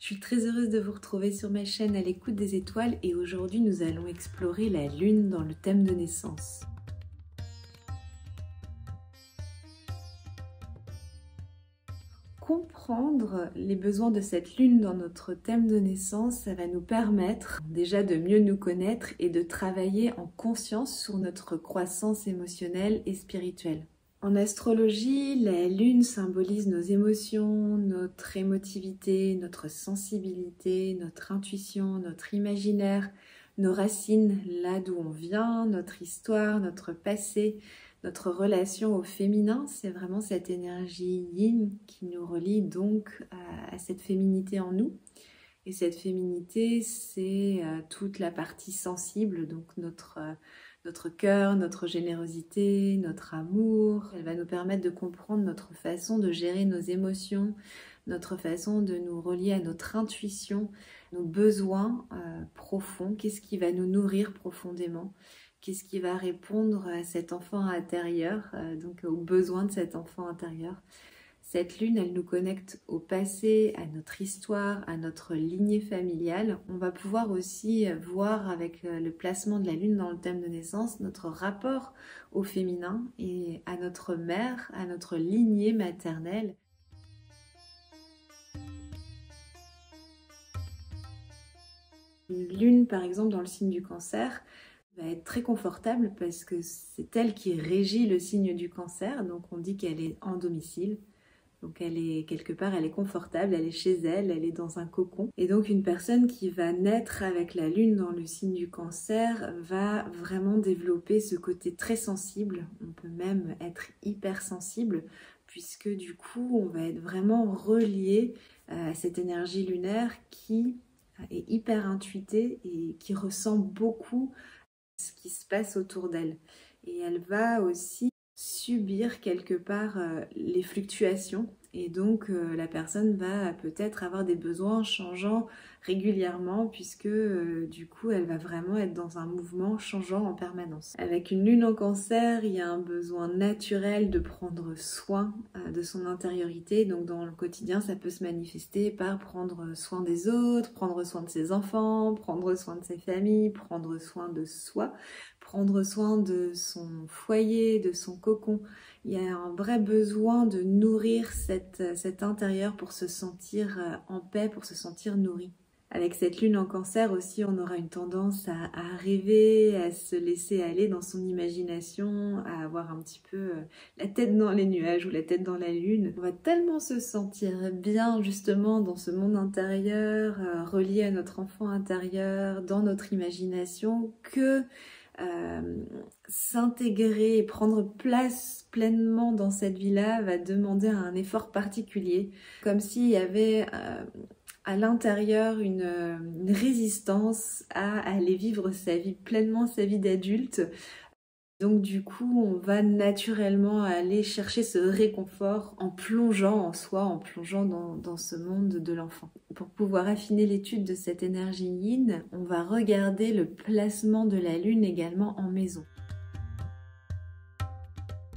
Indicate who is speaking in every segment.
Speaker 1: Je suis très heureuse de vous retrouver sur ma chaîne à l'écoute des étoiles et aujourd'hui nous allons explorer la lune dans le thème de naissance. Comprendre les besoins de cette lune dans notre thème de naissance, ça va nous permettre déjà de mieux nous connaître et de travailler en conscience sur notre croissance émotionnelle et spirituelle. En astrologie, la lune symbolise nos émotions, notre émotivité, notre sensibilité, notre intuition, notre imaginaire, nos racines, là d'où on vient, notre histoire, notre passé, notre relation au féminin. C'est vraiment cette énergie yin qui nous relie donc à cette féminité en nous. Et cette féminité, c'est toute la partie sensible, donc notre cœur, notre générosité, notre amour. Elle va nous permettre de comprendre notre façon de gérer nos émotions, notre façon de nous relier à notre intuition, nos besoins profonds. Qu'est-ce qui va nous nourrir profondément? Qu'est-ce qui va répondre à cet enfant intérieur, donc aux besoins de cet enfant intérieur? Cette lune, elle nous connecte au passé, à notre histoire, à notre lignée familiale. On va pouvoir aussi voir avec le placement de la lune dans le thème de naissance notre rapport au féminin et à notre mère, à notre lignée maternelle. Une lune, par exemple, dans le signe du Cancer, va être très confortable parce que c'est elle qui régit le signe du Cancer. Donc on dit qu'elle est en domicile. Donc elle est quelque part, elle est confortable, elle est chez elle, elle est dans un cocon. Et donc une personne qui va naître avec la lune dans le signe du Cancer va vraiment développer ce côté très sensible. On peut même être hypersensible puisque du coup on va être vraiment relié à cette énergie lunaire qui est hyper intuitée et qui ressent beaucoup ce qui se passe autour d'elle. Et elle va aussi subir quelque part les fluctuations et donc la personne va peut-être avoir des besoins changeants régulièrement puisque du coup elle va vraiment être dans un mouvement changeant en permanence. Avec une lune en Cancer, il y a un besoin naturel de prendre soin de son intériorité, donc dans le quotidien ça peut se manifester par prendre soin des autres, prendre soin de ses enfants, prendre soin de ses familles, prendre soin de soi, prendre soin de son foyer, de son cocon. Il y a un vrai besoin de nourrir cet intérieur pour se sentir en paix, pour se sentir nourri. Avec cette lune en Cancer aussi, on aura une tendance à rêver, à se laisser aller dans son imagination, à avoir un petit peu la tête dans les nuages ou la tête dans la lune. On va tellement se sentir bien justement dans ce monde intérieur, relié à notre enfant intérieur, dans notre imagination, que s'intégrer et prendre place pleinement dans cette vie-là va demander un effort particulier, comme s'il y avait à l'intérieur une résistance à aller vivre sa vie pleinement, sa vie d'adulte. Donc du coup, on va naturellement aller chercher ce réconfort en plongeant en soi, en plongeant dans ce monde de l'enfant. Pour pouvoir affiner l'étude de cette énergie yin, on va regarder le placement de la lune également en maison.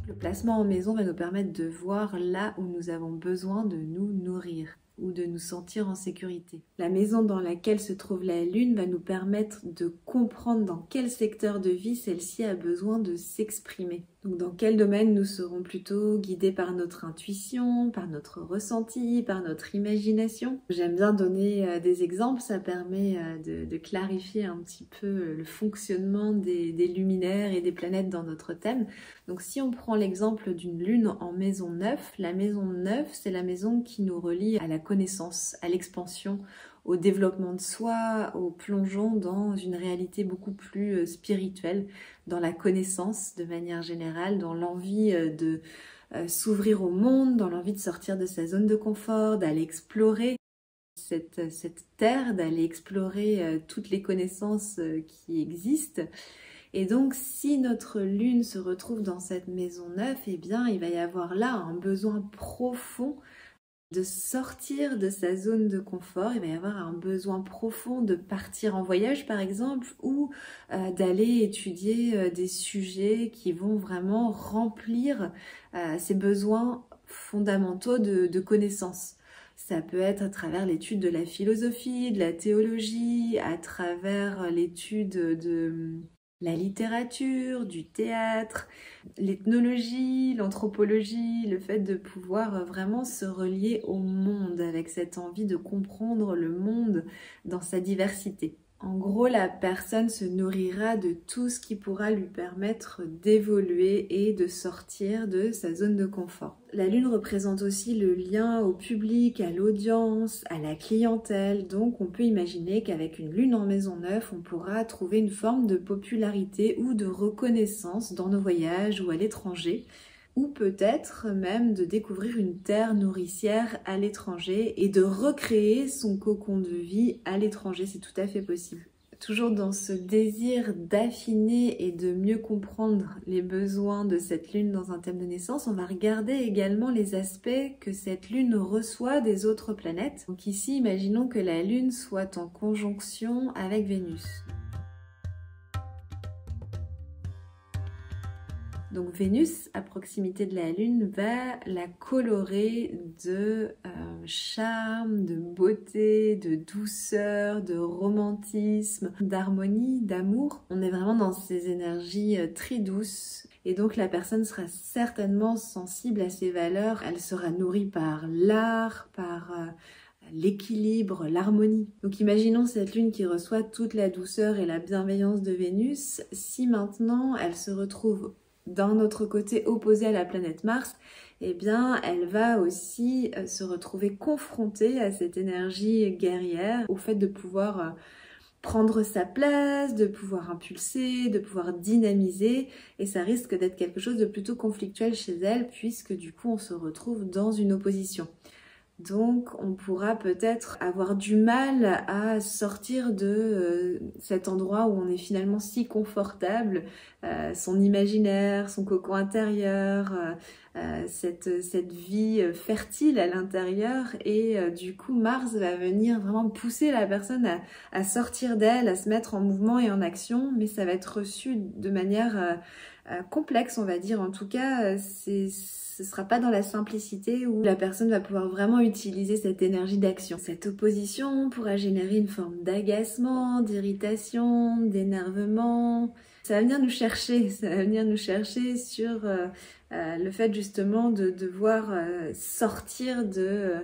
Speaker 1: Le placement en maison va nous permettre de voir là où nous avons besoin de nous nourrir ou de nous sentir en sécurité. La maison dans laquelle se trouve la lune va nous permettre de comprendre dans quel secteur de vie celle-ci a besoin de s'exprimer. Donc dans quel domaine nous serons plutôt guidés par notre intuition, par notre ressenti, par notre imagination. J'aime bien donner des exemples, ça permet de clarifier un petit peu le fonctionnement des luminaires et des planètes dans notre thème. Donc si on prend l'exemple d'une lune en maison 9, la maison 9 c'est la maison qui nous relie à la connaissance, à l'expansion, au développement de soi, au plongeon dans une réalité beaucoup plus spirituelle, dans la connaissance de manière générale, dans l'envie de s'ouvrir au monde, dans l'envie de sortir de sa zone de confort, d'aller explorer cette terre, d'aller explorer toutes les connaissances qui existent. Et donc, si notre lune se retrouve dans cette maison 9, eh bien, il va y avoir là un besoin profond de sortir de sa zone de confort. Il va y avoir un besoin profond de partir en voyage, par exemple, ou d'aller étudier des sujets qui vont vraiment remplir ces besoins fondamentaux de connaissances. Ça peut être à travers l'étude de la philosophie, de la théologie, à travers l'étude de la littérature, du théâtre, l'ethnologie, l'anthropologie, le fait de pouvoir vraiment se relier au monde avec cette envie de comprendre le monde dans sa diversité. En gros, la personne se nourrira de tout ce qui pourra lui permettre d'évoluer et de sortir de sa zone de confort. La lune représente aussi le lien au public, à l'audience, à la clientèle. Donc on peut imaginer qu'avec une lune en maison 9, on pourra trouver une forme de popularité ou de reconnaissance dans nos voyages ou à l'étranger, ou peut-être même de découvrir une terre nourricière à l'étranger et de recréer son cocon de vie à l'étranger, c'est tout à fait possible. Toujours dans ce désir d'affiner et de mieux comprendre les besoins de cette lune dans un thème de naissance, on va regarder également les aspects que cette lune reçoit des autres planètes. Donc ici, imaginons que la lune soit en conjonction avec Vénus. Donc Vénus, à proximité de la Lune, va la colorer de charme, de beauté, de douceur, de romantisme, d'harmonie, d'amour. On est vraiment dans ces énergies très douces. Et donc la personne sera certainement sensible à ces valeurs. Elle sera nourrie par l'art, par l'équilibre, l'harmonie. Donc imaginons cette lune qui reçoit toute la douceur et la bienveillance de Vénus. Si maintenant elle se retrouve d'un autre côté opposé à la planète Mars, eh bien, elle va aussi se retrouver confrontée à cette énergie guerrière, au fait de pouvoir prendre sa place, de pouvoir impulser, de pouvoir dynamiser, et ça risque d'être quelque chose de plutôt conflictuel chez elle, puisque du coup, on se retrouve dans une opposition. Donc on pourra peut-être avoir du mal à sortir de cet endroit où on est finalement si confortable, son imaginaire, son cocon intérieur, cette vie fertile à l'intérieur, et du coup Mars va venir vraiment pousser la personne à sortir d'elle, à se mettre en mouvement et en action, mais ça va être reçu de manière complexe, on va dire. En tout cas, ce sera pas dans la simplicité où la personne va pouvoir vraiment utiliser cette énergie d'action. Cette opposition pourra générer une forme d'agacement, d'irritation, d'énervement. Ça va venir nous chercher, sur le fait justement de devoir sortir de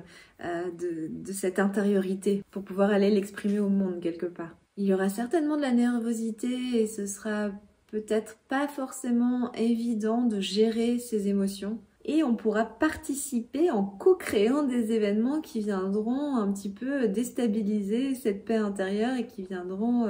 Speaker 1: cette intériorité pour pouvoir aller l'exprimer au monde quelque part. Il y aura certainement de la nervosité et ce sera peut-être pas forcément évident de gérer ses émotions. Et on pourra participer en co-créant des événements qui viendront un petit peu déstabiliser cette paix intérieure et qui viendront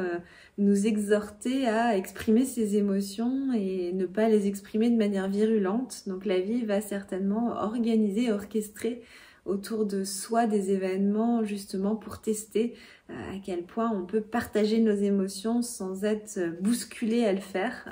Speaker 1: nous exhorter à exprimer ces émotions et ne pas les exprimer de manière virulente. Donc la vie va certainement organiser, orchestrer autour de soi des événements justement pour tester à quel point on peut partager nos émotions sans être bousculé à le faire.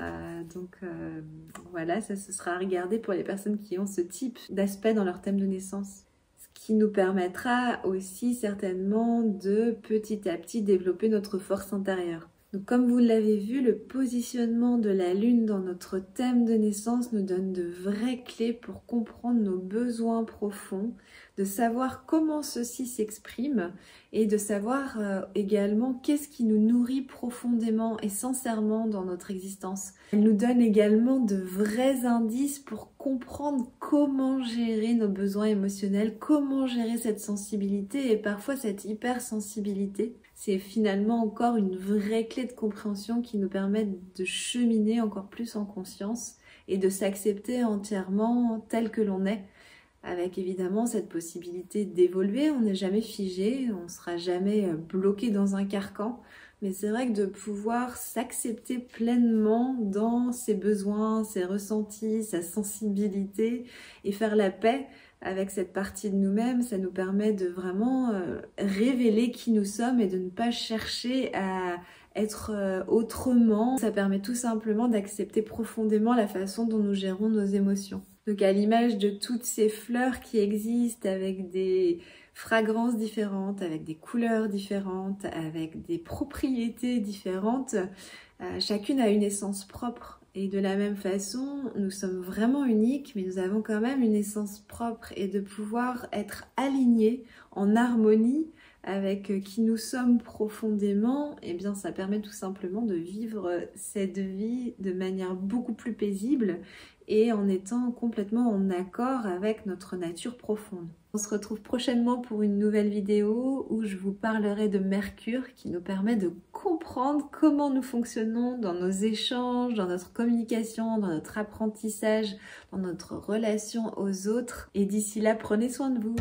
Speaker 1: Voilà, ça ce sera à regarder pour les personnes qui ont ce type d'aspect dans leur thème de naissance. Ce qui nous permettra aussi certainement de petit à petit développer notre force intérieure. Donc comme vous l'avez vu, le positionnement de la Lune dans notre thème de naissance nous donne de vraies clés pour comprendre nos besoins profonds, de savoir comment ceux-ci s'expriment et de savoir également qu'est-ce qui nous nourrit profondément et sincèrement dans notre existence. Elle nous donne également de vrais indices pour comprendre comment gérer nos besoins émotionnels, comment gérer cette sensibilité et parfois cette hypersensibilité. C'est finalement encore une vraie clé de compréhension qui nous permet de cheminer encore plus en conscience et de s'accepter entièrement tel que l'on est, avec évidemment cette possibilité d'évoluer. On n'est jamais figé, on ne sera jamais bloqué dans un carcan, mais c'est vrai que de pouvoir s'accepter pleinement dans ses besoins, ses ressentis, sa sensibilité et faire la paix avec cette partie de nous-mêmes, ça nous permet de vraiment révéler qui nous sommes et de ne pas chercher à être autrement. Ça permet tout simplement d'accepter profondément la façon dont nous gérons nos émotions. Donc à l'image de toutes ces fleurs qui existent avec des fragrances différentes, avec des couleurs différentes, avec des propriétés différentes, chacune a une essence propre Et de la même façon, nous sommes vraiment uniques, mais nous avons quand même une essence propre et de pouvoir être alignés en harmonie avec qui nous sommes profondément, eh bien ça permet tout simplement de vivre cette vie de manière beaucoup plus paisible et en étant complètement en accord avec notre nature profonde. On se retrouve prochainement pour une nouvelle vidéo où je vous parlerai de Mercure qui nous permet de comprendre comment nous fonctionnons dans nos échanges, dans notre communication, dans notre apprentissage, dans notre relation aux autres. Et d'ici là, prenez soin de vous.